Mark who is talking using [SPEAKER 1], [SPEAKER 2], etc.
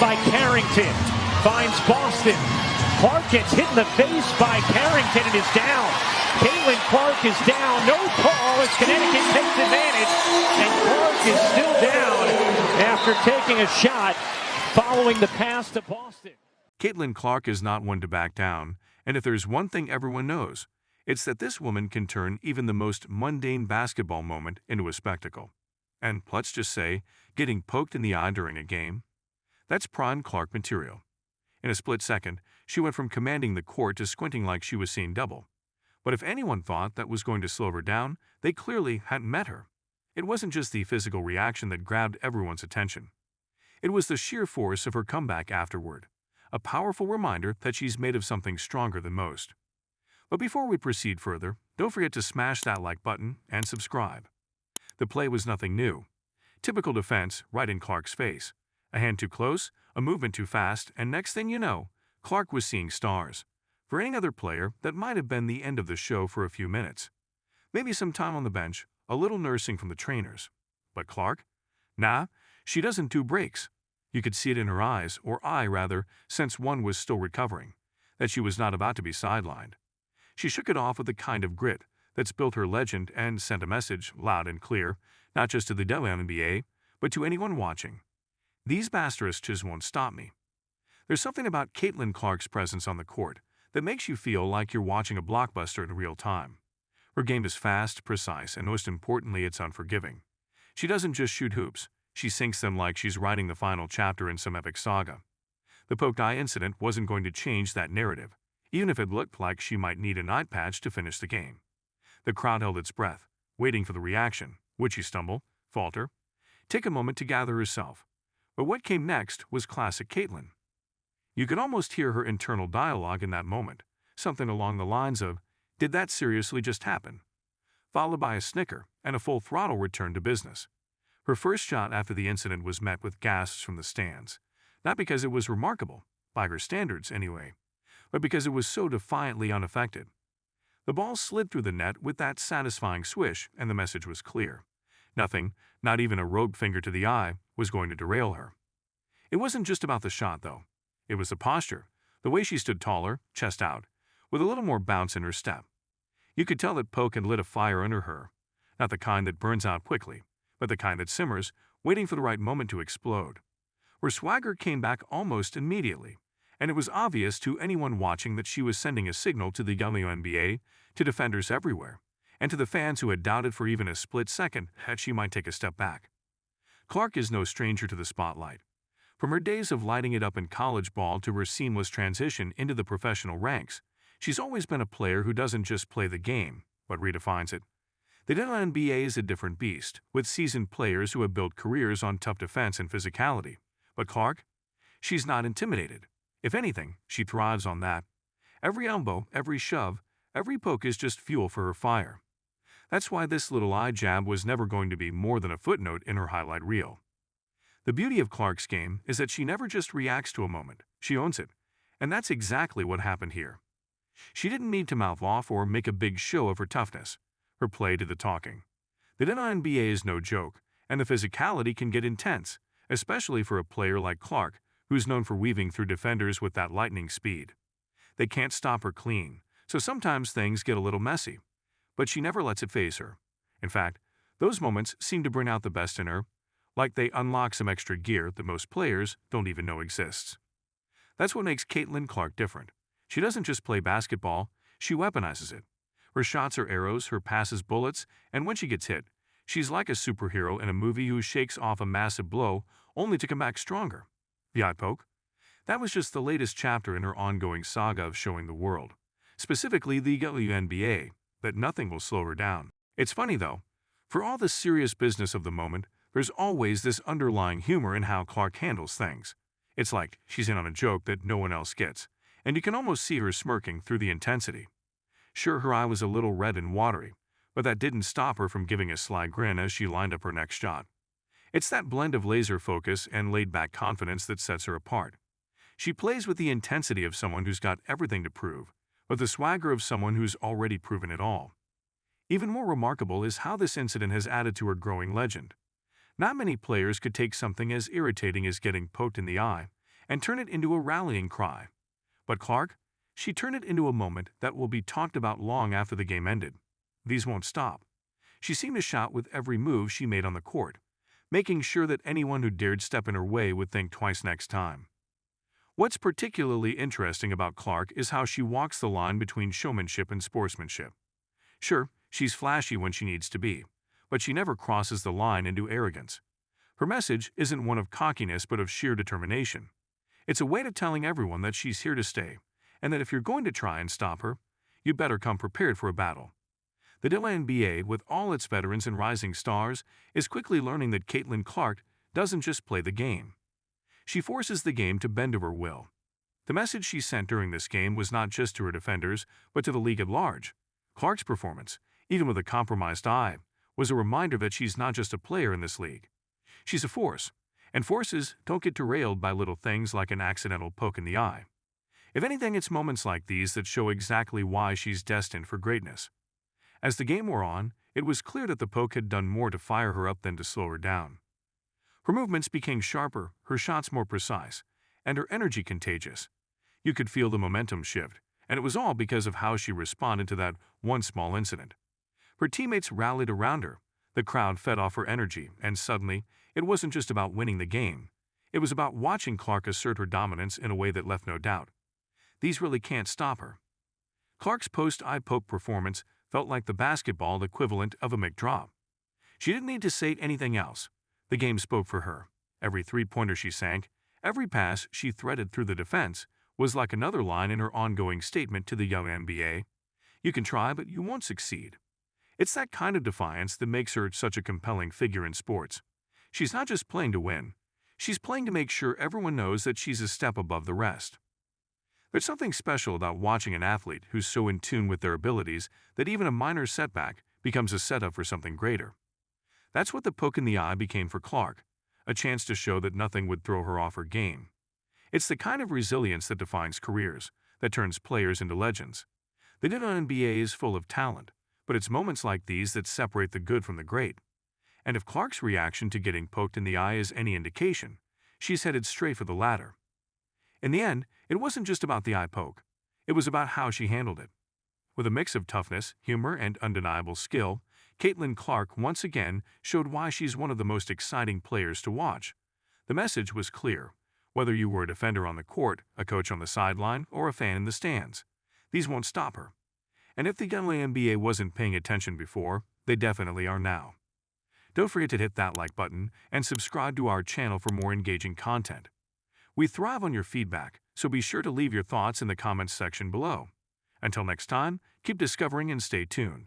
[SPEAKER 1] by Carrington. Finds Boston. Clark gets hit in the face by Carrington and is down. Caitlin Clark is down. No call as Connecticut takes advantage. And Clark is still down after taking a shot following the pass to Boston.
[SPEAKER 2] Caitlin Clark is not one to back down. And if there's one thing everyone knows, it's that this woman can turn even the most mundane basketball moment into a spectacle. And let's just say, getting poked in the eye during a game, that's prime Clark material. In a split second, she went from commanding the court to squinting like she was seeing double. But if anyone thought that was going to slow her down, they clearly hadn't met her. It wasn't just the physical reaction that grabbed everyone's attention. It was the sheer force of her comeback afterward, a powerful reminder that she's made of something stronger than most. But before we proceed further, don't forget to smash that like button and subscribe. The play was nothing new. Typical defense right in Clark's face. A hand too close, a movement too fast, and next thing you know, Clark was seeing stars. For any other player, that might have been the end of the show for a few minutes. Maybe some time on the bench, a little nursing from the trainers. But Clark? Nah, she doesn't do breaks. You could see it in her eyes, or eye rather, since one was still recovering, that she was not about to be sidelined. She shook it off with the kind of grit that's built her legend and sent a message, loud and clear, not just to the WNBA, but to anyone watching. These bastards just won't stop me. There's something about Caitlin Clark's presence on the court that makes you feel like you're watching a blockbuster in real time. Her game is fast, precise, and most importantly, it's unforgiving. She doesn't just shoot hoops, she sinks them like she's writing the final chapter in some epic saga. The poked eye incident wasn't going to change that narrative, even if it looked like she might need an eye patch to finish the game. The crowd held its breath, waiting for the reaction. Would she stumble, falter, take a moment to gather herself? But what came next was classic Caitlin. You could almost hear her internal dialogue in that moment, something along the lines of, "Did that seriously just happen?" Followed by a snicker and a full-throttle return to business. Her first shot after the incident was met with gasps from the stands, not because it was remarkable, by her standards anyway, but because it was so defiantly unaffected. The ball slid through the net with that satisfying swish, and the message was clear. Nothing, not even a rogue finger to the eye, was going to derail her. It wasn't just about the shot, though. It was the posture, the way she stood taller, chest out, with a little more bounce in her step. You could tell that poke had lit a fire under her, not the kind that burns out quickly, but the kind that simmers, waiting for the right moment to explode. Her swagger came back almost immediately, and it was obvious to anyone watching that she was sending a signal to the WNBA, to defenders everywhere, and to the fans who had doubted for even a split second that she might take a step back. Clark is no stranger to the spotlight. From her days of lighting it up in college ball to her seamless transition into the professional ranks, she's always been a player who doesn't just play the game, but redefines it. The WNBA is a different beast, with seasoned players who have built careers on tough defense and physicality. But Clark? She's not intimidated. If anything, she thrives on that. Every elbow, every shove, every poke is just fuel for her fire. That's why this little eye jab was never going to be more than a footnote in her highlight reel. The beauty of Clark's game is that she never just reacts to a moment, she owns it. And that's exactly what happened here. She didn't need to mouth off or make a big show of her toughness. Her play did the talking. The WNBA is no joke, and the physicality can get intense, especially for a player like Clark, who's known for weaving through defenders with that lightning speed. They can't stop her clean, so sometimes things get a little messy. But she never lets it faze her. In fact, those moments seem to bring out the best in her, like they unlock some extra gear that most players don't even know exists. That's what makes Caitlin Clark different. She doesn't just play basketball, she weaponizes it. Her shots are arrows, her passes bullets, and when she gets hit, she's like a superhero in a movie who shakes off a massive blow only to come back stronger. The eye poke? That was just the latest chapter in her ongoing saga of showing the world, specifically the WNBA, that nothing will slow her down. It's funny though, for all the serious business of the moment, there's always this underlying humor in how Clark handles things. It's like she's in on a joke that no one else gets, and you can almost see her smirking through the intensity. Sure, her eye was a little red and watery, but that didn't stop her from giving a sly grin as she lined up her next shot. It's that blend of laser focus and laid-back confidence that sets her apart. She plays with the intensity of someone who's got everything to prove, but the swagger of someone who's already proven it all. Even more remarkable is how this incident has added to her growing legend. Not many players could take something as irritating as getting poked in the eye and turn it into a rallying cry. But Clark, she turned it into a moment that will be talked about long after the game ended. These won't stop. She seemed to shout with every move she made on the court, making sure that anyone who dared step in her way would think twice next time. What's particularly interesting about Clark is how she walks the line between showmanship and sportsmanship. Sure, she's flashy when she needs to be, but she never crosses the line into arrogance. Her message isn't one of cockiness but of sheer determination. It's a way of telling everyone that she's here to stay, and that if you're going to try and stop her, you'd better come prepared for a battle. The WNBA, with all its veterans and rising stars, is quickly learning that Caitlin Clark doesn't just play the game. She forces the game to bend to her will. The message she sent during this game was not just to her defenders, but to the league at large. Clark's performance, even with a compromised eye, was a reminder that she's not just a player in this league. She's a force, and forces don't get derailed by little things like an accidental poke in the eye. If anything, it's moments like these that show exactly why she's destined for greatness. As the game wore on, it was clear that the poke had done more to fire her up than to slow her down. Her movements became sharper, her shots more precise, and her energy contagious. You could feel the momentum shift, and it was all because of how she responded to that one small incident. Her teammates rallied around her, the crowd fed off her energy, and suddenly, it wasn't just about winning the game. It was about watching Clark assert her dominance in a way that left no doubt. These really can't stop her. Clark's post-eye poke performance felt like the basketball equivalent of a McDrop. She didn't need to say anything else. The game spoke for her. Every three-pointer she sank, every pass she threaded through the defense, was like another line in her ongoing statement to the young NBA. You can try, but you won't succeed. It's that kind of defiance that makes her such a compelling figure in sports. She's not just playing to win. She's playing to make sure everyone knows that she's a step above the rest. There's something special about watching an athlete who's so in tune with their abilities that even a minor setback becomes a setup for something greater. That's what the poke in the eye became for Clark, a chance to show that nothing would throw her off her game. It's the kind of resilience that defines careers, that turns players into legends. The WNBA is full of talent, but it's moments like these that separate the good from the great. And if Clark's reaction to getting poked in the eye is any indication, she's headed straight for the latter. In the end, it wasn't just about the eye poke. It was about how she handled it. With a mix of toughness, humor, and undeniable skill, Caitlin Clark once again showed why she's one of the most exciting players to watch. The message was clear. Whether you were a defender on the court, a coach on the sideline, or a fan in the stands, these won't stop her. And if the WNBA wasn't paying attention before, they definitely are now. Don't forget to hit that like button and subscribe to our channel for more engaging content. We thrive on your feedback, so be sure to leave your thoughts in the comments section below. Until next time, keep discovering and stay tuned.